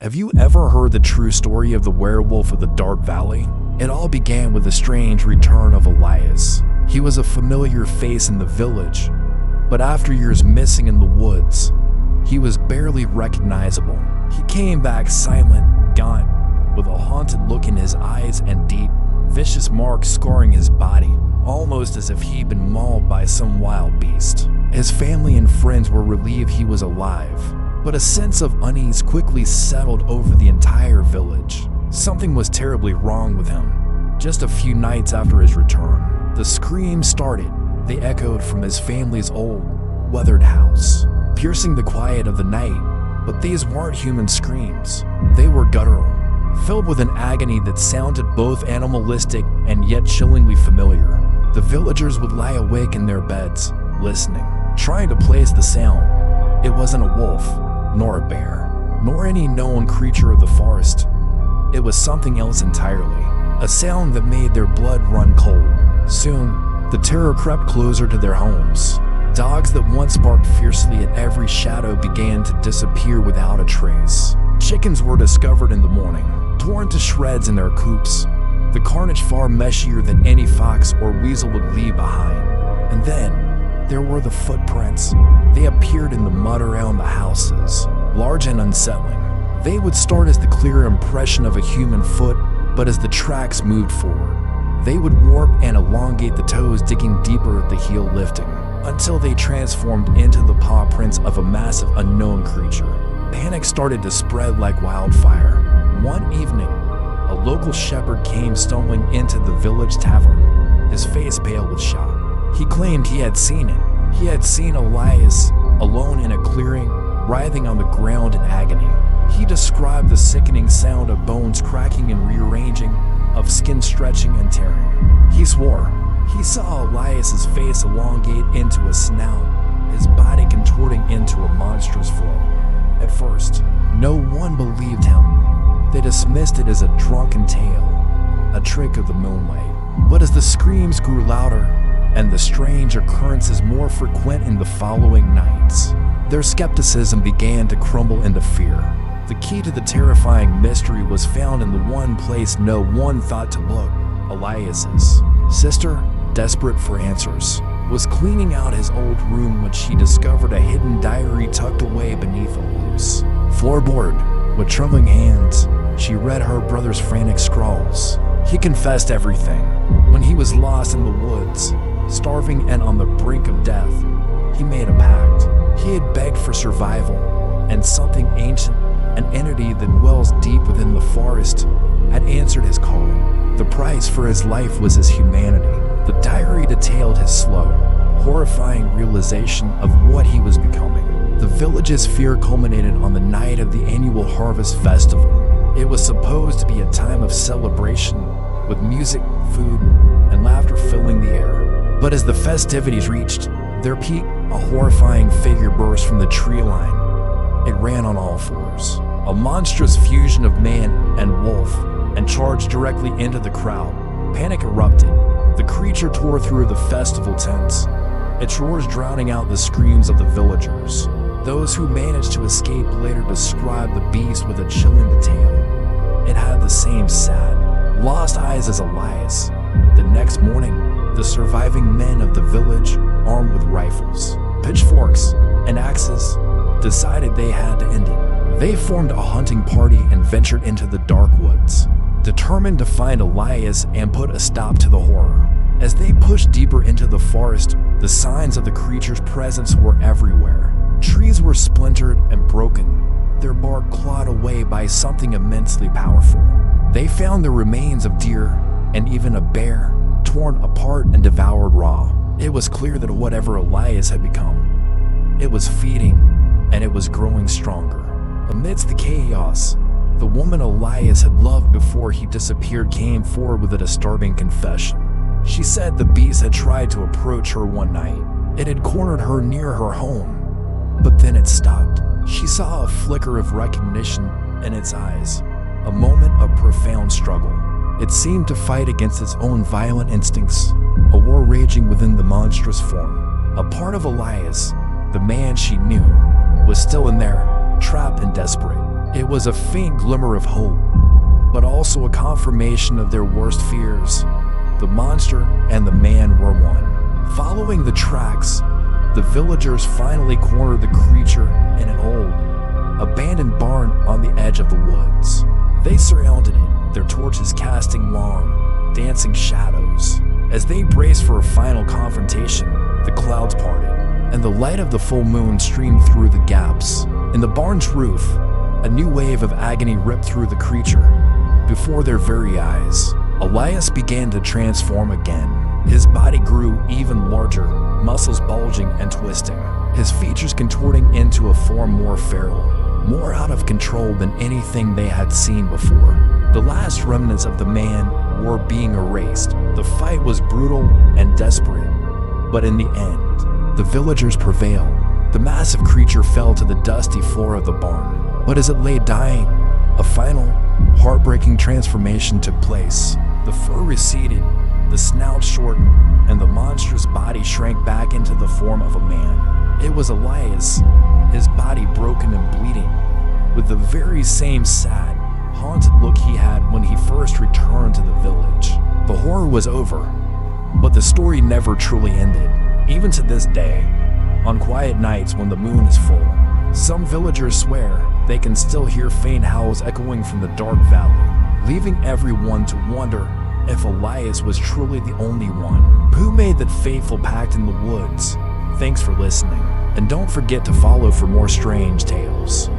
Have you ever heard the true story of the werewolf of the Dark Valley? It all began with the strange return of Elias. He was a familiar face in the village, but after years missing in the woods, he was barely recognizable. He came back silent, gaunt, with a haunted look in his eyes and deep, vicious marks scarring his body, almost as if he'd been mauled by some wild beast. His family and friends were relieved he was alive, but a sense of unease quickly settled over the entire village. Something was terribly wrong with him. Just a few nights after his return, the screams started. They echoed from his family's old, weathered house, piercing the quiet of the night. But these weren't human screams. They were guttural, filled with an agony that sounded both animalistic and yet chillingly familiar. The villagers would lie awake in their beds, listening, trying to place the sound. It wasn't a wolf, nor a bear, nor any known creature of the forest. It was something else entirely, a sound that made their blood run cold. Soon, the terror crept closer to their homes. Dogs that once barked fiercely at every shadow began to disappear without a trace. Chickens were discovered in the morning, torn to shreds in their coops, the carnage far meshier than any fox or weasel would leave behind. And then, there were the footprints. They appeared in the mud around the houses, large and unsettling. They would start as the clear impression of a human foot, but as the tracks moved forward, they would warp and elongate the toes, digging deeper at the heel, lifting, until they transformed into the paw prints of a massive unknown creature. Panic started to spread like wildfire. One evening, a local shepherd came stumbling into the village tavern, his face pale with shock. He claimed he had seen it. He had seen Elias alone in a clearing, writhing on the ground in agony. He described the sickening sound of bones cracking and rearranging, of skin stretching and tearing. He swore he saw Elias's face elongate into a snout, his body contorting into a monstrous form. At first, no one believed him. They dismissed it as a drunken tale, a trick of the moonlight. But as the screams grew louder and the strange occurrences more frequent in the following nights, their skepticism began to crumble into fear. The key to the terrifying mystery was found in the one place no one thought to look. Elias's sister, desperate for answers, was cleaning out his old room when she discovered a hidden diary tucked away beneath a loose floorboard. With trembling hands, she read her brother's frantic scrawls. He confessed everything. When he was lost in the woods, starving and on the brink of death, he made a pact. He had begged for survival, and something ancient, an entity that dwells deep within the forest, had answered his call. The price for his life was his humanity. The diary detailed his slow, horrifying realization of what he was becoming. The village's fear culminated on the night of the annual harvest festival. It was supposed to be a time of celebration, with music, food, and laughter filling the air. But as the festivities reached their peak, a horrifying figure burst from the tree line. It ran on all fours, a monstrous fusion of man and wolf, and charged directly into the crowd. Panic erupted. The creature tore through the festival tents, its roars drowning out the screams of the villagers. Those who managed to escape later described the beast with a chilling detail. It had the same sad, lost eyes as Elias. The next morning, the surviving men of the village, armed with rifles, pitchforks, and axes, decided they had to end it. They formed a hunting party and ventured into the dark woods, determined to find Elias and put a stop to the horror. As they pushed deeper into the forest, the signs of the creature's presence were everywhere. Trees were splintered and broken, their bark clawed away by something immensely powerful. They found the remains of deer and even a bear, torn apart and devoured raw. It was clear that whatever Elias had become, it was feeding, and it was growing stronger. Amidst the chaos, the woman Elias had loved before he disappeared came forward with a disturbing confession. She said the beast had tried to approach her one night. It had cornered her near her home, but then it stopped. She saw a flicker of recognition in its eyes, a moment of profound struggle. It seemed to fight against its own violent instincts, a war raging within the monstrous form. A part of Elias, the man she knew, was still in there, trapped and desperate. It was a faint glimmer of hope, but also a confirmation of their worst fears. The monster and the man were one. Following the tracks, the villagers finally cornered the creature in an old, abandoned barn on the edge of the woods. They surrounded it, their torches casting long, dancing shadows. As they braced for a final confrontation, the clouds parted, and the light of the full moon streamed through the gaps. In the barn's roof, a new wave of agony ripped through the creature. Before their very eyes, Elias began to transform again. His body grew even larger, muscles bulging and twisting, his features contorting into a form more feral, more out of control than anything they had seen before. The last remnants of the man were being erased. The fight was brutal and desperate, but in the end, the villagers prevailed. The massive creature fell to the dusty floor of the barn, but as it lay dying, a final, heartbreaking transformation took place. The fur receded, the snout shortened, and the monstrous body shrank back into the form of a man. It was Elias, his body broken and bleeding, with the very same sad, haunted look he had when he first returned to the village. The horror was over, but the story never truly ended. Even to this day, on quiet nights when the moon is full, some villagers swear they can still hear faint howls echoing from the dark valley, leaving everyone to wonder if Elias was truly the only one who made that fateful pact in the woods. Thanks for listening, and don't forget to follow for more strange tales.